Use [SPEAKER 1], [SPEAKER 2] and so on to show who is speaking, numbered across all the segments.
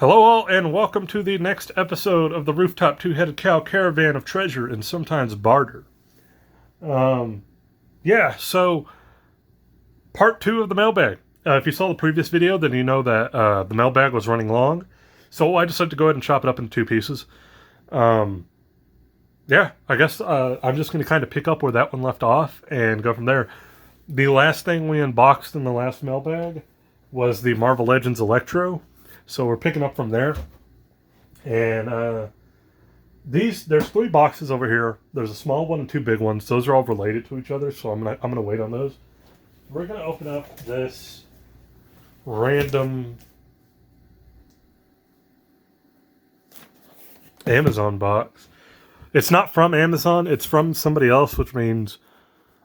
[SPEAKER 1] Hello all, and welcome to the next episode of the Rooftop Two-Headed Cow Caravan of Treasure and Sometimes Barter. So part 2 of the mailbag. If you saw the previous video, then you know that the mailbag was running long. So I decided to go ahead and chop it up into 2 pieces. I guess I'm just going to kind of pick up where that one left off and go from there. The last thing we unboxed in the last mailbag was the Marvel Legends Electro. So we're picking up from there. And there's 3 boxes over here. There's a small one and 2 big ones. Those are all related to each other, so I'm gonna wait on those. We're gonna open up this random Amazon box. It's not from Amazon, it's from somebody else, which means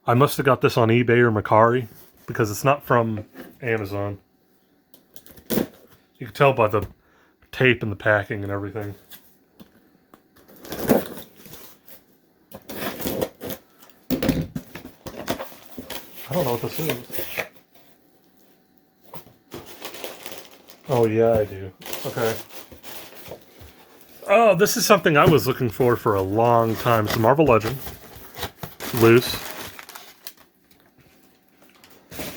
[SPEAKER 1] I must have got this on eBay or Mercari, because it's not from Amazon. You can tell by the tape and the packing and everything. I don't know what this is. Oh, yeah, I do. Okay. Oh, this is something I was looking for a long time. It's a Marvel Legend. Loose.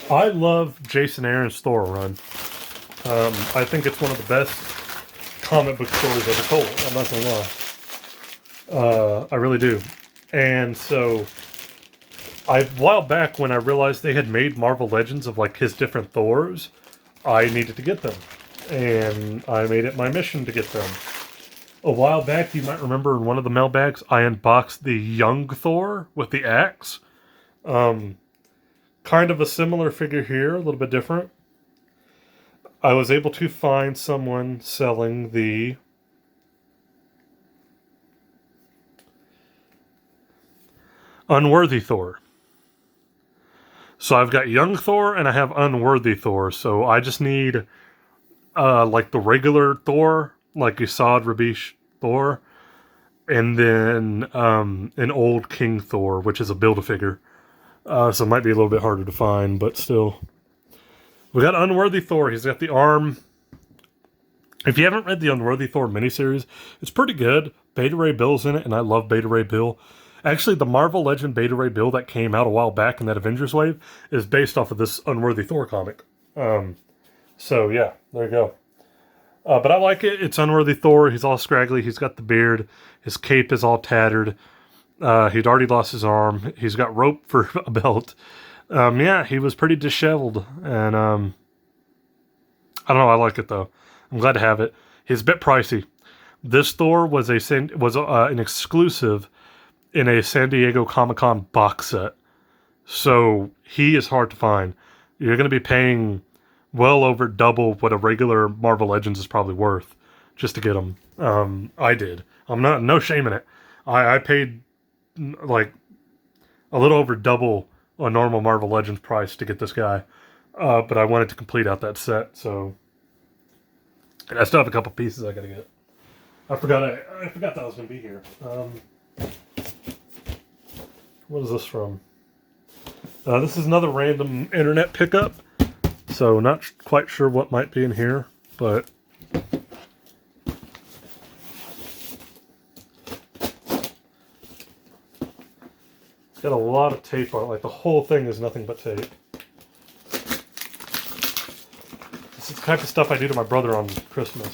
[SPEAKER 1] I love Jason Aaron's Thor run. I think it's one of the best comic book stories ever told. I'm not gonna lie. I really do. And so, a while back when I realized they had made Marvel Legends of like his different Thors, I needed to get them. And I made it my mission to get them. A while back, you might remember in one of the mailbags, I unboxed the young Thor with the axe. Kind of a similar figure here, a little bit different. I was able to find someone selling the Unworthy Thor. So I've got Young Thor and I have Unworthy Thor. So I just need like the regular Thor, like Yasad Rabish Thor, and then an old King Thor, which is a Build-A-Figure. So it might be a little bit harder to find, but still. We got Unworthy Thor. He's got the arm. If you haven't read the Unworthy Thor miniseries, it's pretty good. Beta Ray Bill's in it, and I love Beta Ray Bill. Actually, the Marvel Legend Beta Ray Bill that came out a while back in that Avengers wave is based off of this Unworthy Thor comic. So, yeah, there you go. But I like it. It's Unworthy Thor. He's all scraggly. He's got the beard. His cape is all tattered. He'd already lost his arm. He's got rope for a belt. He was pretty disheveled, and I don't know. I like it though. I'm glad to have it. He's a bit pricey. This Thor was an exclusive in a San Diego Comic-Con box set, so he is hard to find. You're going to be paying well over double what a regular Marvel Legends is probably worth just to get him. I did. I'm no shame in it. I paid like a little over double a normal Marvel Legends price to get this guy. But I wanted to complete out that set, so... And I still have a couple pieces I gotta get. I forgot that I was gonna be here. What is this from? This is another random internet pickup, so not quite sure what might be in here, but... Got a lot of tape on it. Like, the whole thing is nothing but tape. This is the type of stuff I do to my brother on Christmas.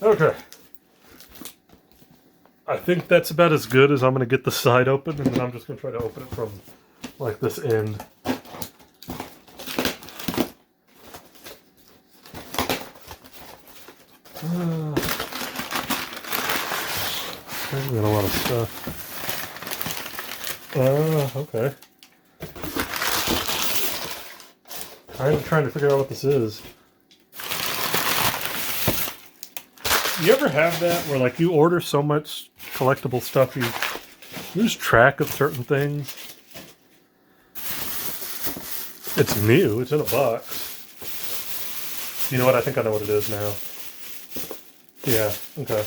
[SPEAKER 1] Okay. I think that's about as good as I'm going to get the side open, and then I'm just going to try to open it from, like, this end. We got a lot of stuff. Okay. I'm trying to figure out what this is. You ever have that where, like, you order so much collectible stuff, you lose track of certain things? It's new. It's in a box. You know what? I think I know what it is now. Yeah, okay.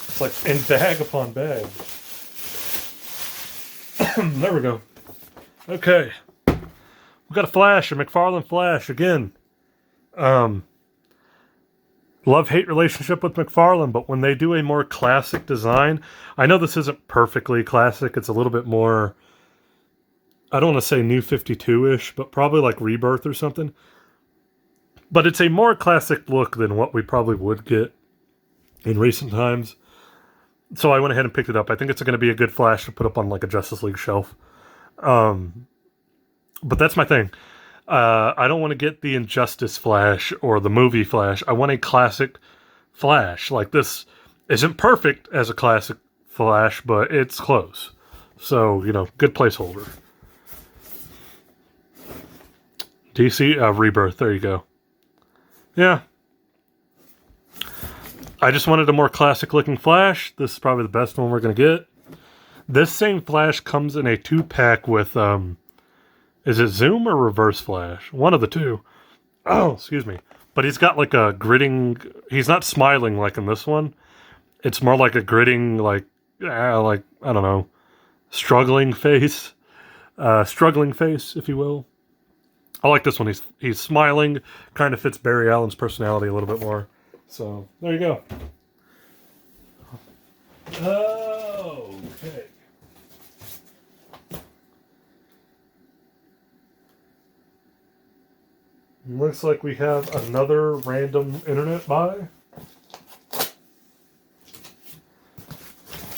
[SPEAKER 1] It's like in bag upon bag. There we go. Okay. We got a Flash, a McFarlane Flash again. Love-hate relationship with McFarlane, but when they do a more classic design, I know this isn't perfectly classic. It's a little bit more, I don't want to say New 52-ish, but probably like Rebirth or something. But it's a more classic look than what we probably would get in recent times. So I went ahead and picked it up. I think it's going to be a good Flash to put up on like a Justice League shelf. But that's my thing. I don't want to get the Injustice Flash or the movie Flash. I want a classic Flash. Like, this isn't perfect as a classic Flash, but it's close. So, good placeholder. DC Rebirth. There you go. Yeah. I just wanted a more classic-looking Flash. This is probably the best one we're going to get. This same Flash comes in a 2-pack with... is it Zoom or Reverse Flash? One of the two. Oh, excuse me. But he's got like a gritting... He's not smiling like in this one. It's more like a gritting, like I don't know, struggling face. Struggling face, if you will. I like this one. He's smiling. Kind of fits Barry Allen's personality a little bit more. So, there you go. Okay. Looks like we have another random internet buy.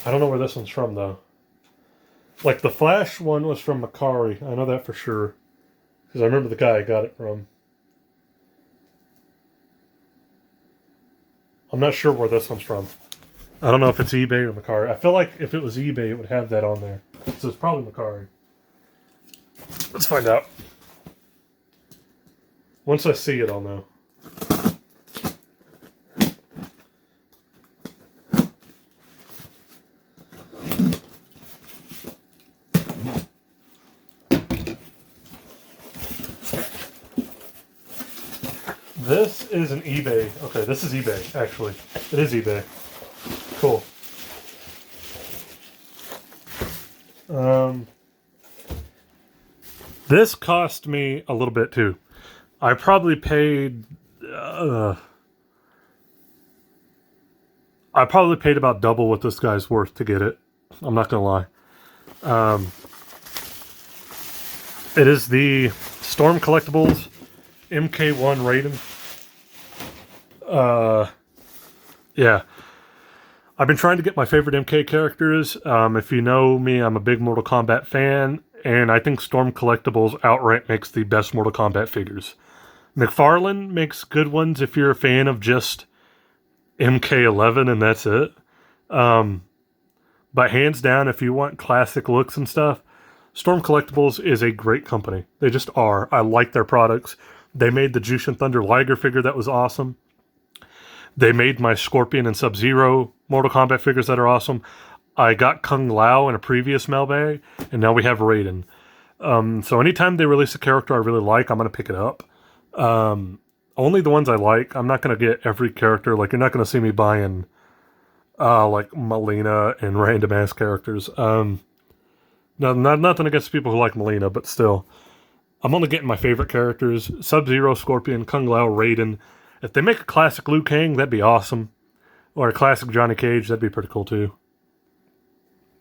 [SPEAKER 1] I don't know where this one's from, though. Like, the Flash one was from Macari. I know that for sure. Because I remember the guy I got it from. I'm not sure where this one's from. I don't know if it's eBay or Macari. I feel like if it was eBay, it would have that on there. So it's probably Macari. Let's find out. Once I see it, I'll know. This is an eBay. Okay, this is eBay, actually. It is eBay. Cool. This cost me a little bit, too. I probably paid... I probably paid about double what this guy's worth to get it. I'm not going to lie. It is the Storm Collectibles MK1 Raiden. Yeah. I've been trying to get my favorite MK characters. If you know me, I'm a big Mortal Kombat fan, and I think Storm Collectibles outright makes the best Mortal Kombat figures. McFarlane makes good ones if you're a fan of just MK11 and that's it. But hands down, if you want classic looks and stuff, Storm Collectibles is a great company. They just are. I like their products. They made the Jushin Thunder Liger figure that was awesome. They made my Scorpion and Sub-Zero Mortal Kombat figures that are awesome. I got Kung Lao in a previous mailbag, and now we have Raiden. So anytime they release a character I really like, I'm going to pick it up. Only the ones I like. I'm not going to get every character. Like, you're not going to see me buying, like, Melina and random-ass characters. No, nothing against people who like Melina, but still. I'm only getting my favorite characters. Sub-Zero, Scorpion, Kung Lao, Raiden. If they make a classic Liu Kang, that'd be awesome. Or a classic Johnny Cage, that'd be pretty cool too.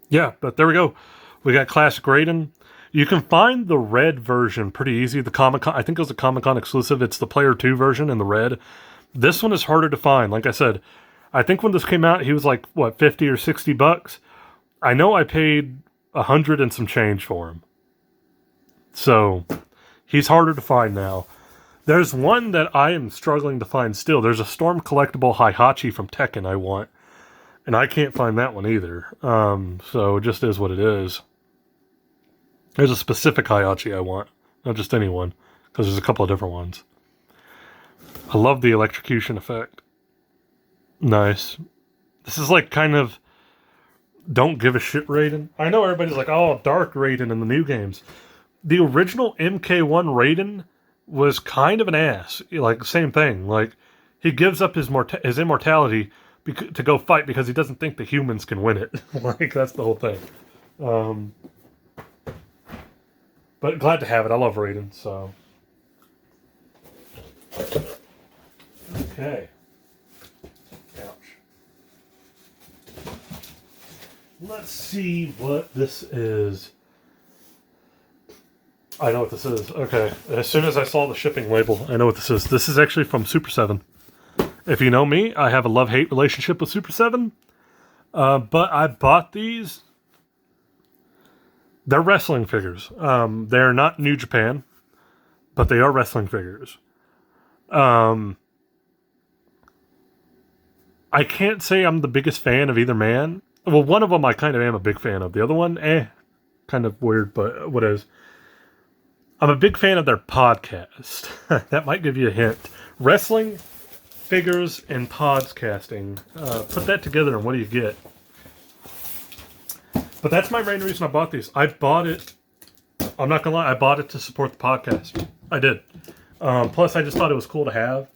[SPEAKER 1] Yeah, but there we go. We got classic Raiden. You can find the red version pretty easy. The Comic-Con, I think it was a Comic-Con exclusive. It's the Player 2 version in the red. This one is harder to find. Like I said, I think when this came out, he was like, what, 50 or 60 bucks? I know I paid 100 and some change for him. So, he's harder to find now. There's one that I am struggling to find still. There's a Storm Collectible Heihachi from Tekken I want. And I can't find that one either. So it just is what it is. There's a specific Heihachi I want. Not just any one. Because there's a couple of different ones. I love the electrocution effect. Nice. This is like kind of... don't give a shit Raiden. I know everybody's like, oh, Dark Raiden in the new games. The original MK1 Raiden was kind of an ass. Like, same thing. Like, he gives up his immortality to go fight because he doesn't think the humans can win it. Like, that's the whole thing. But glad to have it. I love Raiden, so. Okay. Ouch. Let's see what this is. I know what this is. Okay. As soon as I saw the shipping label, I know what this is. This is actually from Super 7. If you know me, I have a love-hate relationship with Super 7. But I bought these. They're wrestling figures. They're not New Japan, but they are wrestling figures. I can't say I'm the biggest fan of either man. Well, one of them I kind of am a big fan of. The other one, kind of weird, but what is? I'm a big fan of their podcast. That might give you a hint. Wrestling, figures, and podcasting. Put that together and what do you get? But that's my main reason I bought these. I bought it, I'm not gonna lie, I bought it to support the podcast. I did. Plus, I just thought it was cool to have.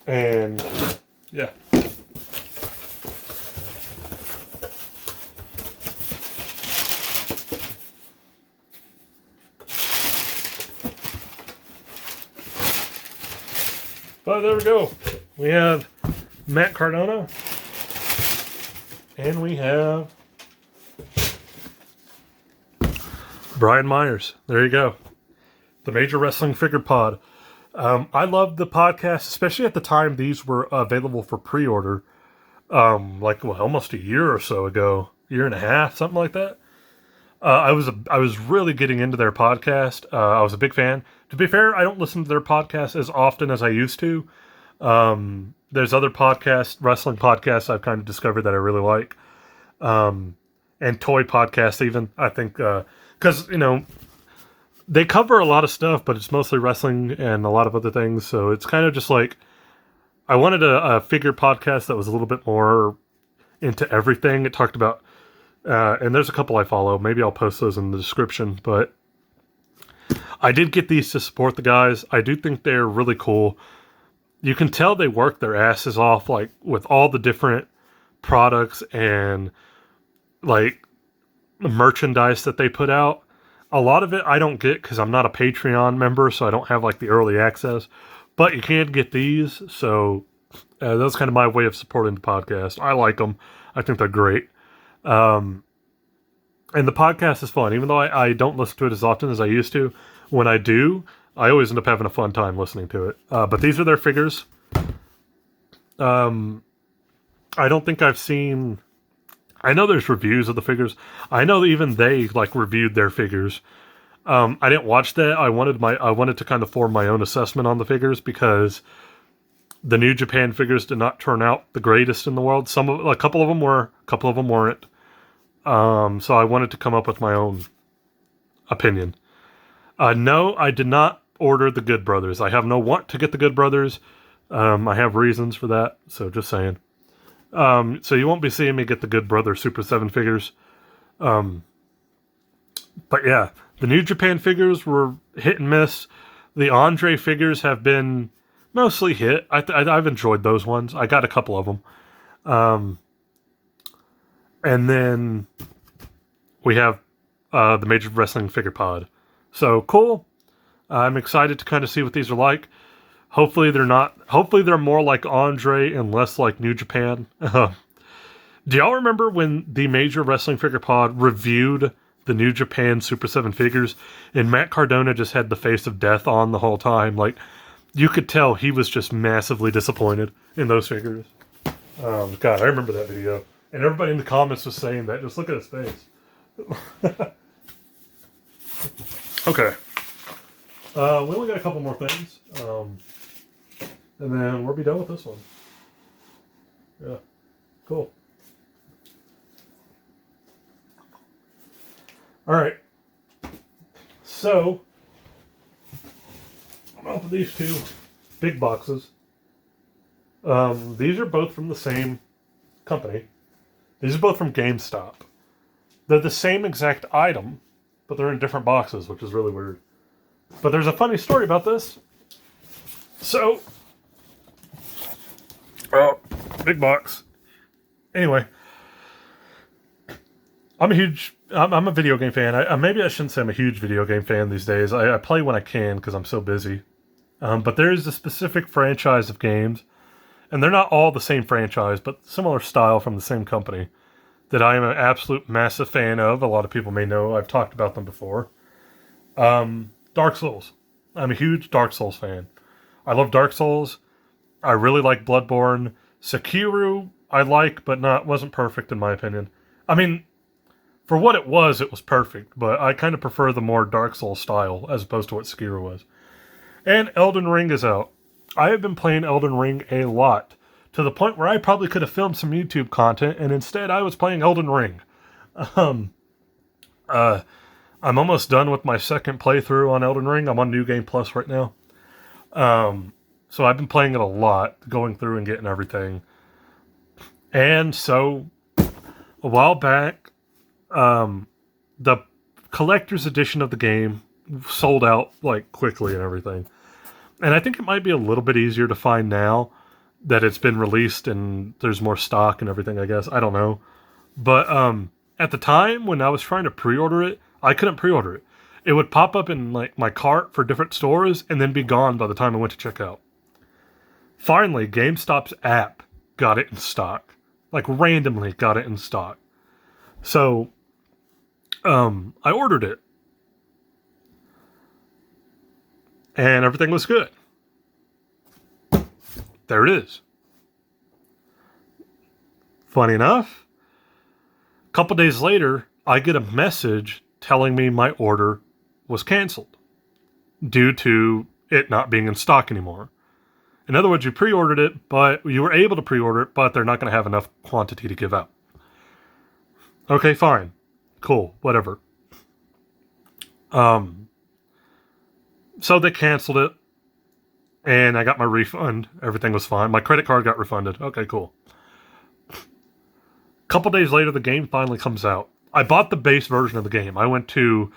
[SPEAKER 1] And, yeah. But there we go. We have Matt Cardona. And we have Brian Myers. There you go. The Major Wrestling Figure Pod. I loved the podcast, especially at the time these were available for pre-order. Almost a year or so ago. Year and a half, something like that. I was really getting into their podcast. I was a big fan. To be fair, I don't listen to their podcast as often as I used to. There's other wrestling podcasts I've kind of discovered that I really like. And toy podcasts even, I think, because, they cover a lot of stuff, but it's mostly wrestling and a lot of other things. So it's kind of just like, I wanted a figure podcast that was a little bit more into everything. It talked about, and there's a couple I follow. Maybe I'll post those in the description, but I did get these to support the guys. I do think they're really cool. You can tell they work their asses off, like, with all the different products and, like, merchandise that they put out. A lot of it I don't get because I'm not a Patreon member, so I don't have, like, the early access. But you can get these, so that's kind of my way of supporting the podcast. I like them. I think they're great. And the podcast is fun. Even though I don't listen to it as often as I used to, when I do, I always end up having a fun time listening to it. But these are their figures. I don't think I've seen... I know there's reviews of the figures. I know that even they, like, reviewed their figures. I didn't watch that. I wanted to kind of form my own assessment on the figures because the New Japan figures did not turn out the greatest in the world. A couple of them were, a couple of them weren't. So I wanted to come up with my own opinion. No, I did not order the Good Brothers. I have no want to get the Good Brothers. I have reasons for that, so just saying. So you won't be seeing me get the Good Brother Super 7 figures. But yeah, the New Japan figures were hit and miss. The Andre figures have been mostly hit. I've enjoyed those ones. I got a couple of them. And then we have the Major Wrestling Figure Pod. So cool. I'm excited to kind of see what these are like. Hopefully they're more like Andre and less like New Japan. Do y'all remember when the Major Wrestling Figure Pod reviewed the New Japan Super 7 figures and Matt Cardona just had the face of death on the whole time? Like, you could tell he was just massively disappointed in those figures. God, I remember that video. And everybody in the comments was saying that. Just look at his face. Okay. We only got a couple more things. And then we'll be done with this one. Yeah. Cool. Alright. So, I'm off of these two big boxes. These are both from the same company. These are both from GameStop. They're the same exact item, but they're in different boxes, which is really weird. But there's a funny story about this. So, oh, big box. Anyway, I'm a video game fan. Maybe I shouldn't say I'm a huge video game fan these days. I play when I can because I'm so busy. But there is a specific franchise of games, and they're not all the same franchise, but similar style from the same company, that I am an absolute massive fan of. A lot of people may know. I've talked about them before. Dark Souls. I'm a huge Dark Souls fan. I love Dark Souls. I really like Bloodborne. Sekiro, I like, but wasn't perfect in my opinion. I mean, for what it was perfect, but I kind of prefer the more Dark Souls style as opposed to what Sekiro was. And Elden Ring is out. I have been playing Elden Ring a lot, to the point where I probably could have filmed some YouTube content, and instead I was playing Elden Ring. I'm almost done with my second playthrough on Elden Ring. I'm on New Game Plus right now. So I've been playing it a lot, going through and getting everything. And so, a while back, the collector's edition of the game sold out like quickly and everything. And I think it might be a little bit easier to find now that it's been released and there's more stock and everything, I guess. I don't know. But at the time when I was trying to pre-order it, I couldn't pre-order it. It would pop up in like my cart for different stores and then be gone by the time I went to check out. Finally, GameStop's app got it in stock. Like randomly got it in stock. So I ordered it. And everything was good. There it is. Funny enough, a couple days later, I get a message telling me my order was canceled due to it not being in stock anymore. In other words, you pre-ordered it, but you were able to pre-order it, but they're not going to have enough quantity to give out. Okay, fine. Cool. Whatever. So they canceled it, and I got my refund. Everything was fine. My credit card got refunded. Okay, cool. A couple days later, the game finally comes out. I bought the base version of the game. I went to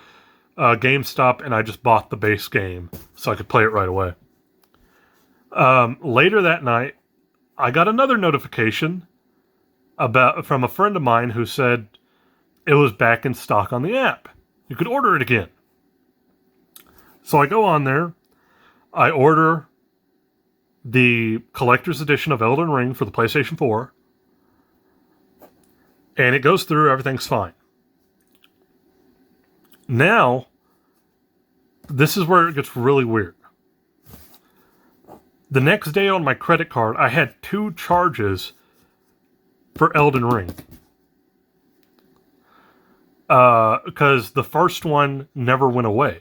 [SPEAKER 1] GameStop, and I just bought the base game so I could play it right away. Later that night, I got another notification from a friend of mine who said it was back in stock on the app. You could order it again. So I go on there, I order the collector's edition of Elden Ring for the PlayStation 4, and it goes through, everything's fine. Now, this is where it gets really weird. The next day on my credit card, I had 2 charges for Elden Ring. Because the first one never went away.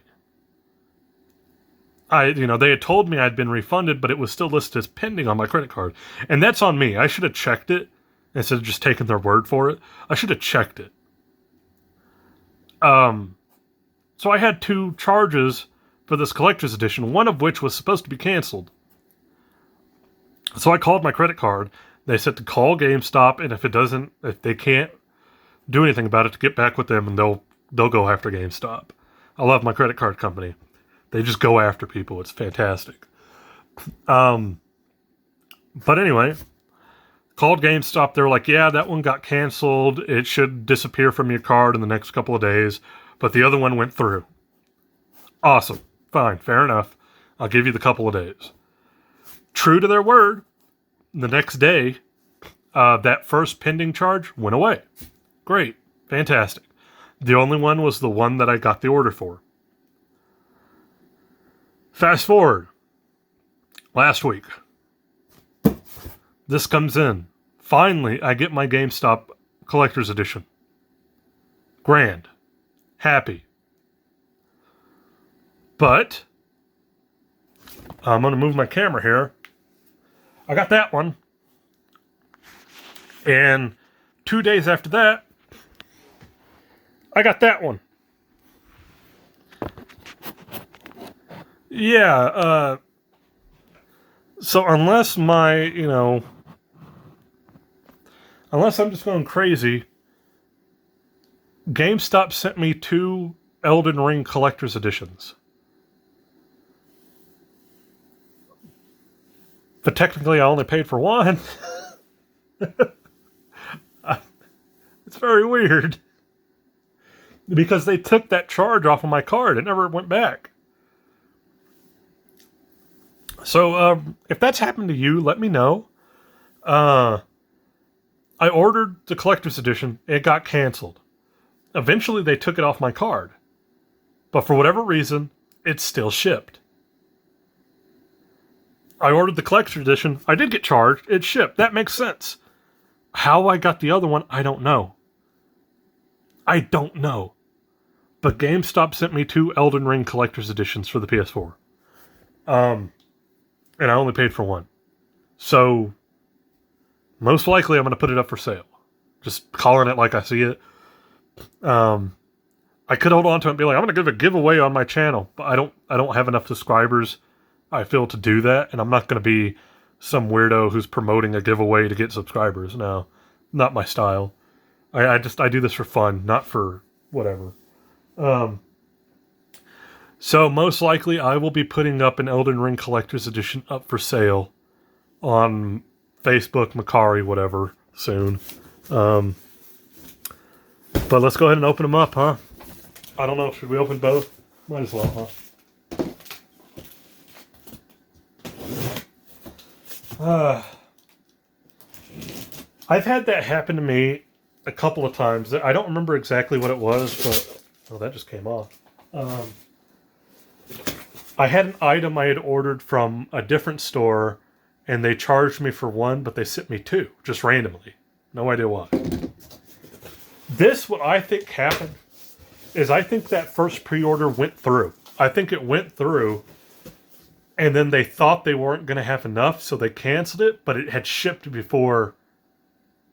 [SPEAKER 1] They had told me I'd been refunded, but it was still listed as pending on my credit card. And that's on me. I should have checked it instead of just taking their word for it. I should have checked it. So I had 2 charges for this collector's edition, one of which was supposed to be canceled. So I called my credit card. They said to call GameStop, and if they can't do anything about it, to get back with them, and they'll go after GameStop. I love my credit card company. They just go after people. It's fantastic. But anyway, called GameStop. They were like, yeah, that one got canceled. It should disappear from your card in the next couple of days. But the other one went through. Awesome. Fine. Fair enough. I'll give you the couple of days. True to their word, the next day, that first pending charge went away. Great. Fantastic. The only one was the one that I got the order for. Fast forward. Last week. This comes in. Finally, I get my GameStop Collector's Edition. Grand. Happy. But I'm going to move my camera here. I got that one. And 2 days after that, I got that one. Yeah, so unless unless I'm just going crazy, GameStop sent me 2 Elden Ring Collector's Editions. But technically I only paid for one. It's very weird. Because they took that charge off of my card. It never went back. So, if that's happened to you, let me know. I ordered the collector's edition. It got canceled. Eventually, they took it off my card. But for whatever reason, it's still shipped. I ordered the collector's edition. I did get charged. It shipped. That makes sense. How I got the other one, I don't know. I don't know. But GameStop sent me 2 Elden Ring collector's editions for the PS4. And I only paid for one. So, most likely I'm going to put it up for sale. Just calling it like I see it. I could hold on to it and be like, I'm going to give a giveaway on my channel. But I don't have enough subscribers, I feel, to do that. And I'm not going to be some weirdo who's promoting a giveaway to get subscribers. No, not my style. I do this for fun, not for whatever. So most likely I will be putting up an Elden Ring Collector's Edition up for sale on Facebook, Macari, whatever, soon. But let's go ahead and open them up, huh? I don't know, should we open both? Might as well, huh? I've had that happen to me a couple of times. I don't remember exactly what it was, but... Oh, that just came off. I had an item I had ordered from a different store, and they charged me for one, but they sent me 2, just randomly. No idea why. This, what I think happened, is I think that first pre-order went through. I think it went through, and then they thought they weren't going to have enough, so they canceled it, but it had shipped before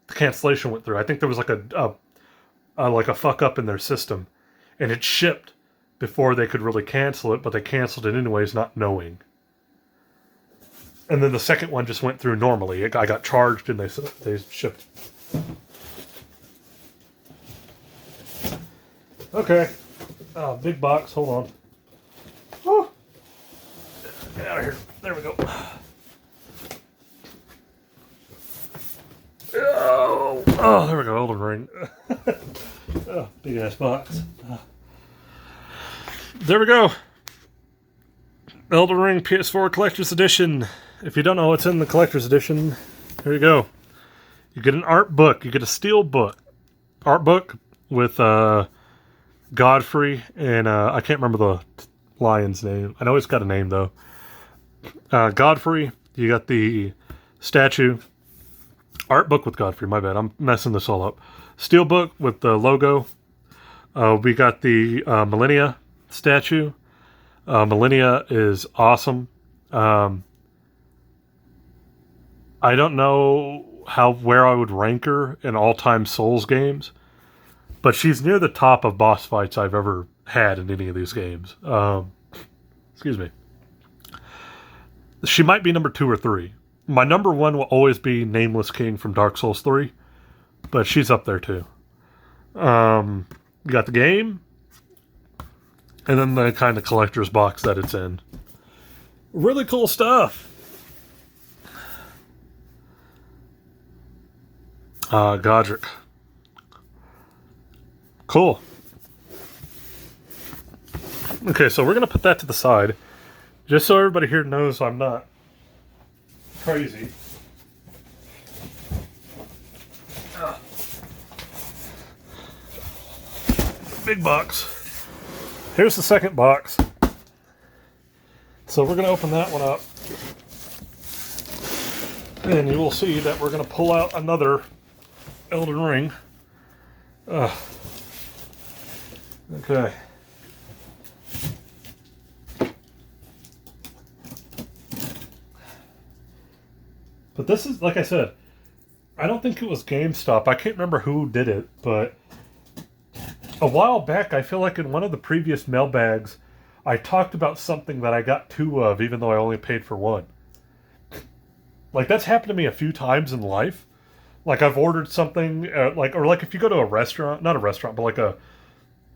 [SPEAKER 1] the cancellation went through. I think there was like a fuck up in their system, and it shipped before they could really cancel it, but they canceled it anyways, not knowing. And then the second one just went through normally. I got charged and they shipped. Okay. Big box. Hold on. Oh. Get out of here. There we go. Oh, there we go. Elden Ring. Oh, big ass box. There we go. Elden Ring PS4 Collector's Edition. If you don't know what's in the Collector's Edition, here you go. You get an art book. You get a steel book. Art book with Godfrey and I can't remember the lion's name. I know it's got a name though. Godfrey. You got the statue. Art book with Godfrey. My bad. I'm messing this all up. Steel book with the logo. We got the Millennia statue. Millennia is awesome. I don't know where I would rank her in all-time Souls games, but she's near the top of boss fights I've ever had in any of these games. Excuse me. She might be number 2 or 3. My number 1 will always be Nameless King from Dark Souls 3, but she's up there too. You got the game, and then the kind of collector's box that it's in. Really cool stuff. Godric. Cool. Okay, so we're going to put that to the side, just so everybody here knows I'm not crazy. Big box. Here's the second box. So we're going to open that one up. And you will see that we're going to pull out another Elden Ring. Okay. But this is, like I said, I don't think it was GameStop. I can't remember who did it, but a while back, I feel like in one of the previous mailbags, I talked about something that I got 2 of, even though I only paid for 1. Like, that's happened to me a few times in life, Like I've ordered something, or like if you go to a restaurant, not a restaurant, but like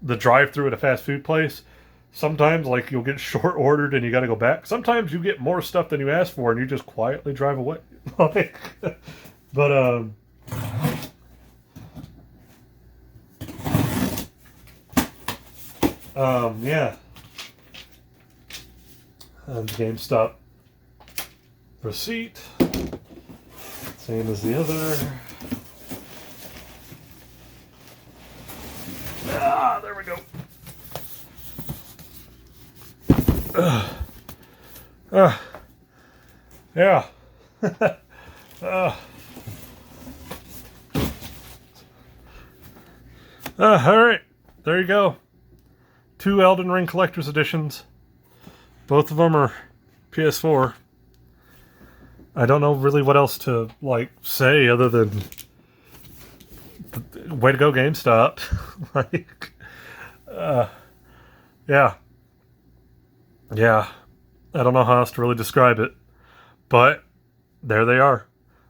[SPEAKER 1] the drive-through at a fast food place. Sometimes like you'll get short ordered and you got to go back. Sometimes you get more stuff than you asked for and you just quietly drive away. like, but yeah. And GameStop receipt, same as the other. Ah, there we go. Yeah. All right. There you go. 2 Elden Ring Collector's Editions. Both of them are PS4. I don't know really what else to, like, say other than way to go, GameStop. like, yeah. Yeah. I don't know how else to really describe it. But there they are.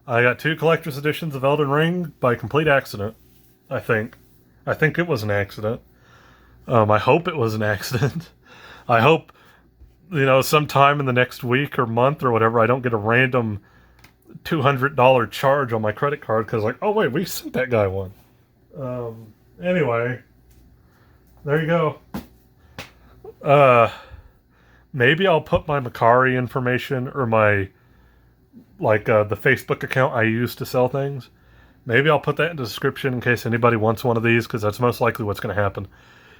[SPEAKER 1] I got 2 collector's editions of Elden Ring by complete accident, I think. I think it was an accident. I hope it was an accident. I hope, sometime in the next week or month or whatever, I don't get a random $200 charge on my credit card because, like, oh, wait, we sent that guy one. Anyway, there you go. Maybe I'll put my Macari information or my, the Facebook account I use to sell things. Maybe I'll put that in the description in case anybody wants one of these, because that's most likely what's going to happen.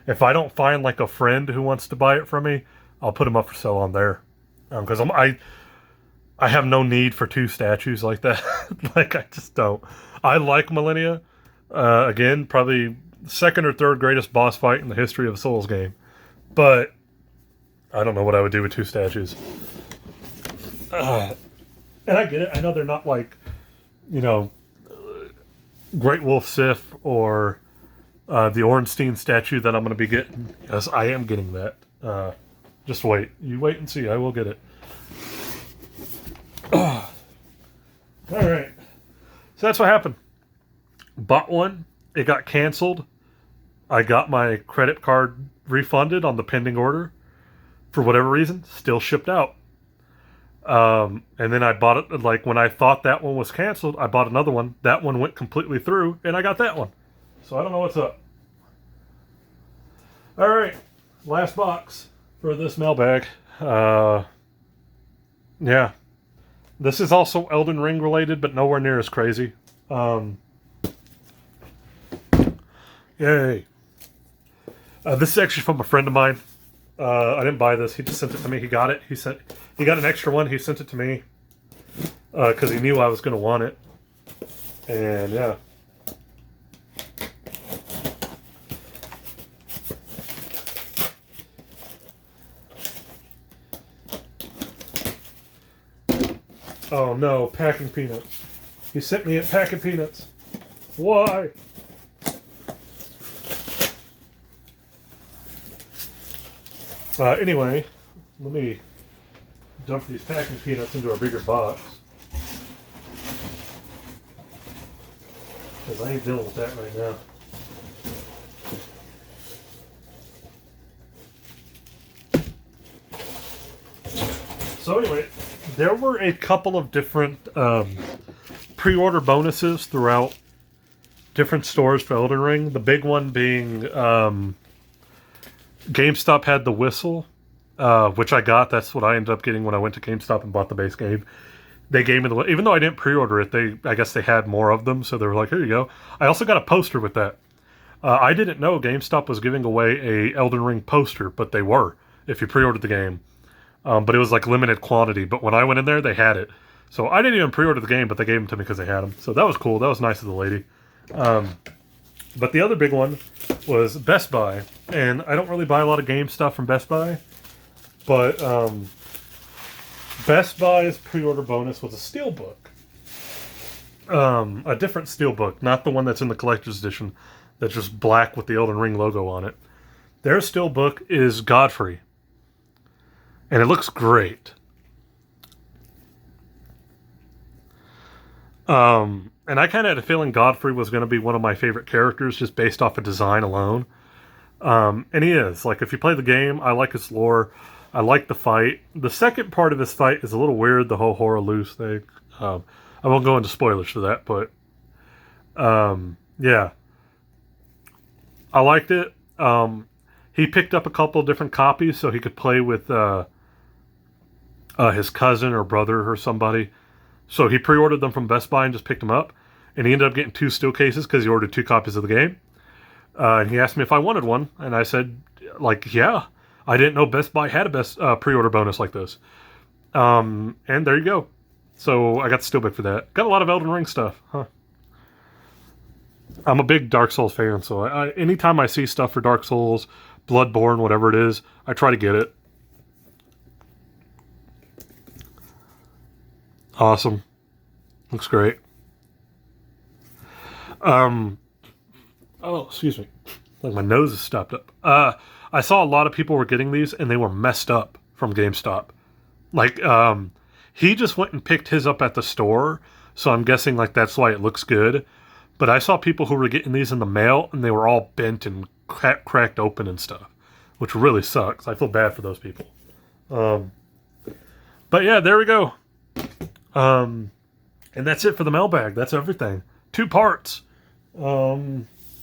[SPEAKER 1] If I don't find, like, a friend who wants to buy it from me, I'll put them up for sale on there. Because I have no need for 2 statues like that. like, I just don't. I like Millennia. Again, probably the 2nd or 3rd greatest boss fight in the history of a Souls game. But I don't know what I would do with 2 statues. And I get it. I know they're not like, Great Wolf Sif or the Ornstein statue that I'm going to be getting. Yes, I am getting that. Just wait. You wait and see. I will get it. All right. So that's what happened. Bought one. It got canceled. I got my credit card refunded on the pending order. For whatever reason, still shipped out. And then I bought it, like, when I thought that one was canceled, I bought another one. That one went completely through, and I got that one. So I don't know what's up. All right. Last box for this mailbag. Yeah. This is also Elden Ring related, but nowhere near as crazy. Yay. This is actually from a friend of mine. I didn't buy this. He just sent it to me. He got it. He got an extra one. He sent it to me because he knew I was going to want it. And yeah. Oh no, packing peanuts. He sent me a pack of peanuts. Why? Anyway, let me dump these packing peanuts into a bigger box. Because I ain't dealing with that right now. So anyway, there were a couple of different pre-order bonuses throughout different stores for Elden Ring. The big one being GameStop had the whistle, which I got. That's what I ended up getting when I went to GameStop and bought the base game. They gave me the, even though I didn't pre-order it, I guess they had more of them, so they were like, here you go. I also got a poster with that. I didn't know GameStop was giving away a Elden Ring poster, but they were, if you pre-ordered the game. But it was like limited quantity, but when I went in there, they had it. So I didn't even pre-order the game, but they gave them to me because they had them. So that was cool. That was nice of the lady. But the other big one was Best Buy. And I don't really buy a lot of game stuff from Best Buy. But Best Buy's pre-order bonus was a steelbook. A different steelbook, not the one that's in the collector's edition that's just black with the Elden Ring logo on it. Their steelbook is Godfrey. And it looks great. And And I kind of had a feeling Godfrey was going to be one of my favorite characters just based off of design alone. And he is. Like, if you play the game, I like his lore. I like the fight. The second part of his fight is a little weird, the whole Horaloo thing. I won't go into spoilers for that, but yeah. I liked it. He picked up a couple different copies so he could play with his cousin or brother or somebody. So he pre-ordered them from Best Buy and just picked them up. And he ended up getting 2 steel cases because he ordered 2 copies of the game. And he asked me if I wanted one. And I said, like, yeah. I didn't know Best Buy had a best pre-order bonus like this. And there you go. So I got the Steelbook for that. Got a lot of Elden Ring stuff. Huh. I'm a big Dark Souls fan, so anytime I see stuff for Dark Souls, Bloodborne, whatever it is, I try to get it. Awesome. Looks great. Oh, excuse me. Like my nose is stopped up. I saw a lot of people were getting these, and they were messed up from GameStop. Like, he just went and picked his up at the store, so I'm guessing like that's why it looks good. But I saw people who were getting these in the mail, and they were all bent and cracked open and stuff, which really sucks. I feel bad for those people. But yeah, there we go. And that's it for the mailbag. That's everything. 2 parts. A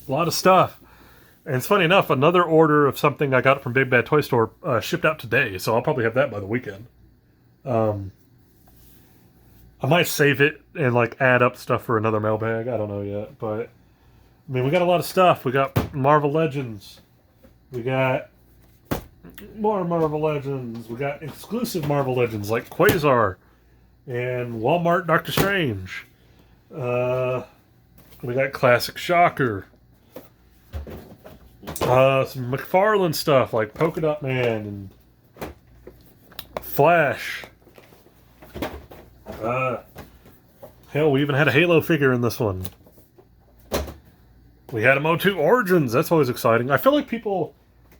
[SPEAKER 1] lot of stuff. And it's funny enough, another order of something I got from Big Bad Toy Store shipped out today, so I'll probably have that by the weekend. I might save it and like add up stuff for another mailbag. I don't know yet, but I mean, we got a lot of stuff. We got Marvel Legends. We got more Marvel Legends. We got exclusive Marvel Legends like Quasar and Walmart Doctor Strange. We got classic Shocker. Some McFarlane stuff like Polka Dot Man and Flash. Hell, we even had a Halo figure in this one. We had a Motu Origins. That's always exciting. I feel like people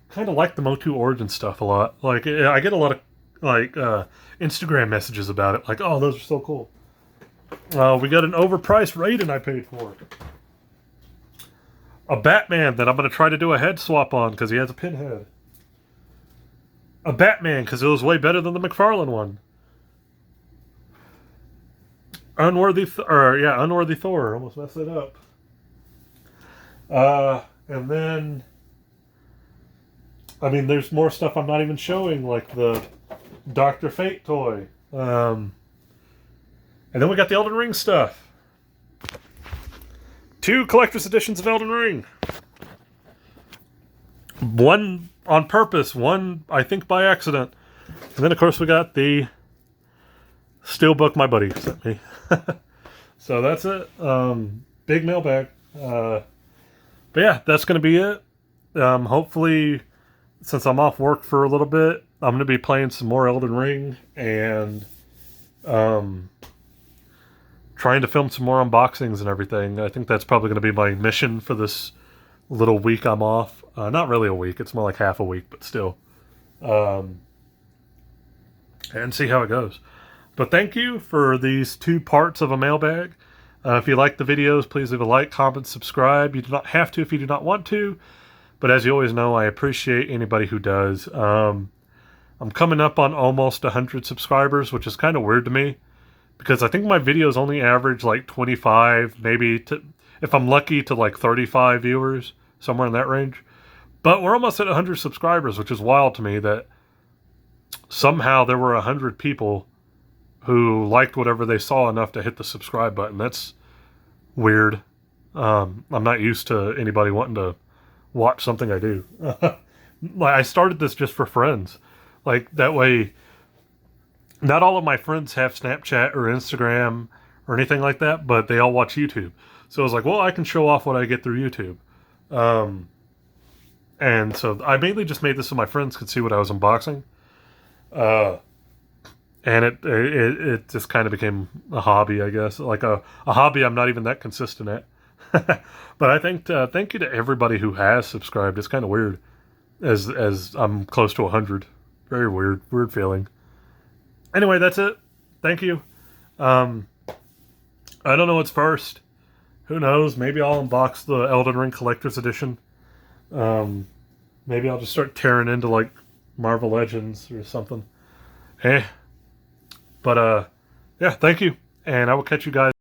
[SPEAKER 1] kind of like the Motu Origins stuff a lot. Like, I get a lot of like Instagram messages about it. Like, oh, those are so cool. We got an overpriced Raiden I paid for. A Batman that I'm going to try to do a head swap on because he has a pinhead. A Batman because it was way better than the McFarlane one. Unworthy Thor. Almost messed it up. And then, I mean, there's more stuff I'm not even showing, like the Dr. Fate toy. And then we got the Elden Ring stuff. 2 collector's editions of Elden Ring. One on purpose, one, I think, by accident. And then, of course, we got the Steelbook my buddy sent me. So that's it. Big mailbag. But yeah, that's going to be it. Hopefully, since I'm off work for a little bit, I'm going to be playing some more Elden Ring and trying to film some more unboxings and everything. I think that's probably going to be my mission for this little week I'm off. Not really a week. It's more like half a week, but still. And see how it goes. But thank you for these 2 parts of a mailbag. If you like the videos, please leave a like, comment, subscribe. You do not have to if you do not want to. But as you always know, I appreciate anybody who does. I'm coming up on almost 100 subscribers, which is kind of weird to me. Because I think my videos only average like 25, maybe, if I'm lucky, to like 35 viewers. Somewhere in that range. But we're almost at 100 subscribers, which is wild to me that somehow there were 100 people who liked whatever they saw enough to hit the subscribe button. That's weird. I'm not used to anybody wanting to watch something I do. I started this just for friends. Like, that way, not all of my friends have Snapchat or Instagram or anything like that, but they all watch YouTube. So I was like, well, I can show off what I get through YouTube. And so I mainly just made this so my friends could see what I was unboxing. And it just kind of became a hobby, I guess. Like a hobby I'm not even that consistent at. But I think thank you to everybody who has subscribed. It's kind of weird as I'm close to 100. Very weird feeling. Anyway, that's it. Thank you. I don't know what's first. Who knows? Maybe I'll unbox the Elden Ring Collector's Edition. Maybe I'll just start tearing into like Marvel Legends or something. Eh. But yeah, thank you. And I will catch you guys